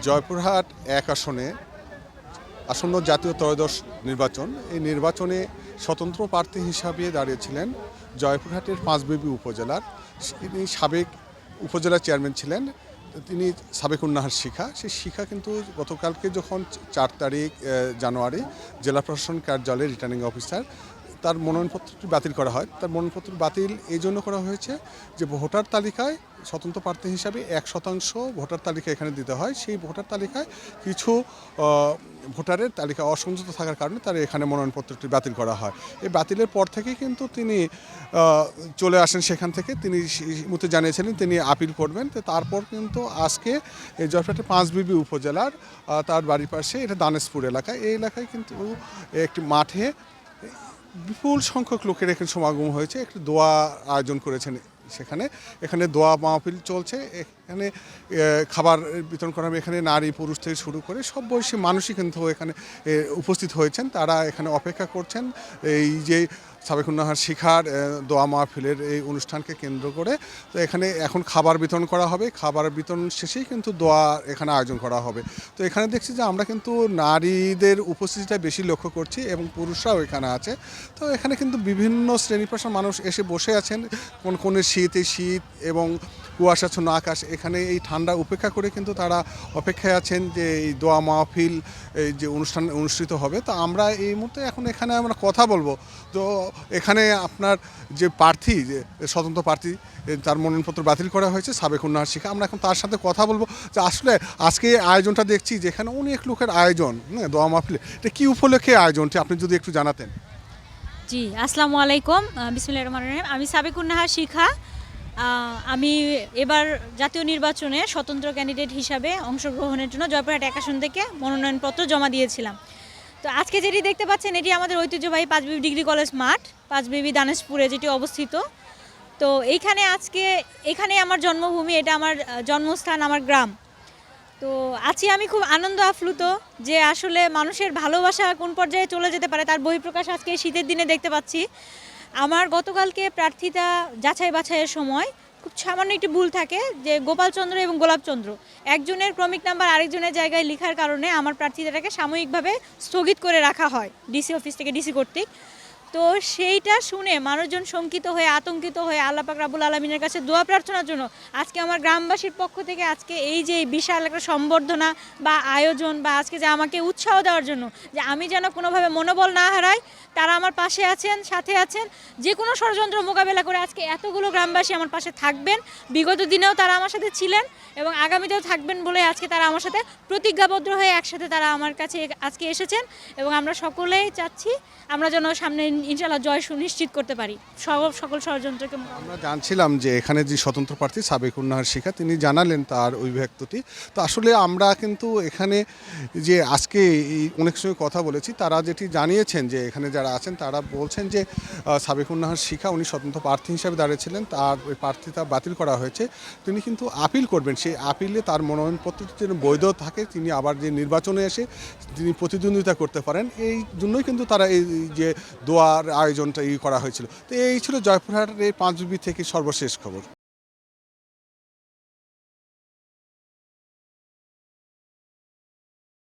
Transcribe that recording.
জয়পুরহাট এক আসনে আসন্ন জাতীয় ত্রয়োদশ নির্বাচন, এই নির্বাচনে স্বতন্ত্র প্রার্থী হিসাবে দাঁড়িয়েছিলেন জয়পুরহাটের পাঁচবিবি উপজেলার। তিনি সাবেক উপজেলা চেয়ারম্যান ছিলেন, তিনি সাবেকুন্নাহার শিখা। সেই শিখা কিন্তু গতকালকে যখন 4 তারিখ জানুয়ারি জেলা প্রশাসন কার্যালয়ে রিটার্নিং অফিসার তার মনোনয়নপত্রটি বাতিল করা হয়। তার মনোনয়নপত্র বাতিল এই জন্য করা হয়েছে যে ভোটার তালিকায় স্বতন্ত্র প্রার্থী হিসাবে 1% ভোটার তালিকা এখানে দিতে হয়। সেই ভোটার তালিকায় কিছু ভোটারের তালিকা অসংযত থাকার কারণে তার এখানে মনোনয়নপত্রটি বাতিল করা হয়। এই বাতিলের পর থেকেই কিন্তু তিনি চলে আসেন সেখান থেকে। তিনি মতো জানিয়েছিলেন তিনি আপিল করবেন। তো তারপর কিন্তু আজকে এই জয়পুরহাটের পাঁচবিবি উপজেলার তার বাড়ির পাশে, এটা দানেশপুর এলাকায়, এই এলাকায় কিন্তু একটি মাঠে বিপুল সংখ্যক লোকের এখানে সমাগম হয়েছে। একটু দোয়া আয়োজন করেছেন এখানে দোয়া মাহফিল চলছে। এখানে খাবার বিতরণ করা হবে। এখানে নারী পুরুষ থেকে শুরু করে সব বয়সী মানুষই কিন্তু এখানে উপস্থিত হয়েছেন। তারা এখানে অপেক্ষা করছেন এই যে সাবেকুন্নাহার শিখার দোয়া মাহফিলের এই অনুষ্ঠানকে কেন্দ্র করে। তো এখানে এখন খাবার বিতরণ করা হবে। খাবার বিতরণ শেষেই কিন্তু দোয়া এখানে আয়োজন করা হবে। তো এখানে দেখছি যে আমরা কিন্তু নারীদের উপস্থিতিটা বেশি লক্ষ্য করছি এবং পুরুষরাও এখানে আছে। তো এখানে কিন্তু বিভিন্ন শ্রেণী পেশার মানুষ এসে বসে আছেন। কোন শীত এবং কুয়াশাচ্ছন্ন আকাশ, এখানে এই ঠান্ডা উপেক্ষা করে কিন্তু তারা অপেক্ষায় আছেন যে এই দোয়া মাহফিল এই যে অনুষ্ঠান অনুষ্ঠিত হবে। তো আমরা এই মুহূর্তে এখন এখানে আমরা কথা বলবো। তো এখানে আপনার যে প্রার্থী, যে স্বতন্ত্র প্রার্থী, তার মনোনয়নপত্র বাতিল করা হয়েছে সাবেকুন্নাহার শিখা। আমরা এখন তার সাথে কথা বলবো যে আসলে আজকে আয়োজনটা দেখছি যেখানে অনেক লোকের আয়োজন, দোয়া মাহফিল, এটা কী উপলক্ষে আয়োজনটি আপনি যদি একটু জানাতেন। জি, আসসালামু আলাইকুম। বিসমিল্লাহির রহমানির রহিম। আমি সাবেকুন্নাহার শিখা। আমি এবার জাতীয় নির্বাচনে স্বতন্ত্র ক্যান্ডিডেট হিসাবে অংশগ্রহণের জন্য জয়পুরহাট এক আসন থেকে মনোনয়নপত্র জমা দিয়েছিলাম। তো আজকে যেটি দেখতে পাচ্ছেন এটি আমাদের ঐতিহ্যবাহী পাঁচবিবি ডিগ্রি কলেজ মাঠ, পাঁচবিবি দানেশপুরে যেটি অবস্থিত। তো এখানে আমার জন্মভূমি, এটা আমার জন্মস্থান, আমার গ্রাম। তো আছি আমি খুব আনন্দ আপ্লুত যে আসলে মানুষের ভালোবাসা কোন পর্যায়ে চলে যেতে পারে তার বহিঃপ্রকাশ আজকে শীতের দিনে দেখতে পাচ্ছি। আমার গতকালকে প্রার্থিতা যাচাই বাছাইয়ের সময় খুব সামান্য একটি ভুল থাকে যে গোপালচন্দ্র এবং গোলাপচন্দ্র, একজনের ক্রমিক নাম্বার আরেকজনের জায়গায় লেখার কারণে আমার প্রার্থিতাটাকে সাময়িকভাবে স্থগিত করে রাখা হয় ডিসি অফিস থেকে, ডিসি কর্তৃক। তো সেইটা শুনে মানুষজন শঙ্কিত হয়ে, আতঙ্কিত হয়ে আল্লাহ পাক রাব্বুল আলামিনের কাছে দোয়া প্রার্থনার জন্য আজকে আমার গ্রামবাসীর পক্ষ থেকে আজকে এই যে বিশাল একটা সম্বর্ধনা বা আয়োজন, বা আজকে যে আমাকে উৎসাহ দেওয়ার জন্য যে আমি যেন কোনোভাবে মনোবল না হারাই, তারা আমার পাশে আছেন, সাথে আছেন। যে কোনো ষড়যন্ত্র মোকাবেলা করে আজকে এতগুলো গ্রামবাসী আমার পাশে থাকবেন। বিগত দিনেও তারা আমার সাথে ছিলেন এবং আগামীতেও থাকবেন বলে আজকে তারা আমার সাথে প্রতিজ্ঞাবদ্ধ হয়ে একসাথে তারা আমার কাছে আজকে এসেছেন। এবং আমরা সকলেই চাচ্ছি আমরা যেন সামনে ইনশাআল্লাহ জয় সুনিশ্চিত করতে পারি সকল ষড়যন্ত্রকে। আমরা জানছিলাম যে এখানে যে স্বতন্ত্র প্রার্থী সাবেকুন্নাহার শিখা, তিনি জানালেন তার অভিব্যক্তিটি। তো আসলে আমরা কিন্তু এখানে যে আজকে অনেক সময় কথা বলেছি, তারা যেটি জানিয়েছেন যে এখানে যারা আছেন তারা বলছেন যে সাবেকুন্নাহার শিখা উনি স্বতন্ত্র প্রার্থী হিসাবে দাঁড়িয়েছিলেন, তার ওই প্রার্থিতা বাতিল করা হয়েছে। তিনি কিন্তু আপিল করবেন, সেই আপিলে তার মনোনয়নপত্রটি যেন বৈধ থাকে, তিনি আবার যে নির্বাচনে এসে তিনি প্রতিদ্বন্দ্বিতা করতে পারেন, এই জন্যই কিন্তু তারা এই যে দোয়ার আয়োজনটা করা হয়েছিল। তো এই ছিল জয়পুরহাটের এই পাঁচবিবি থেকে সর্বশেষ খবর।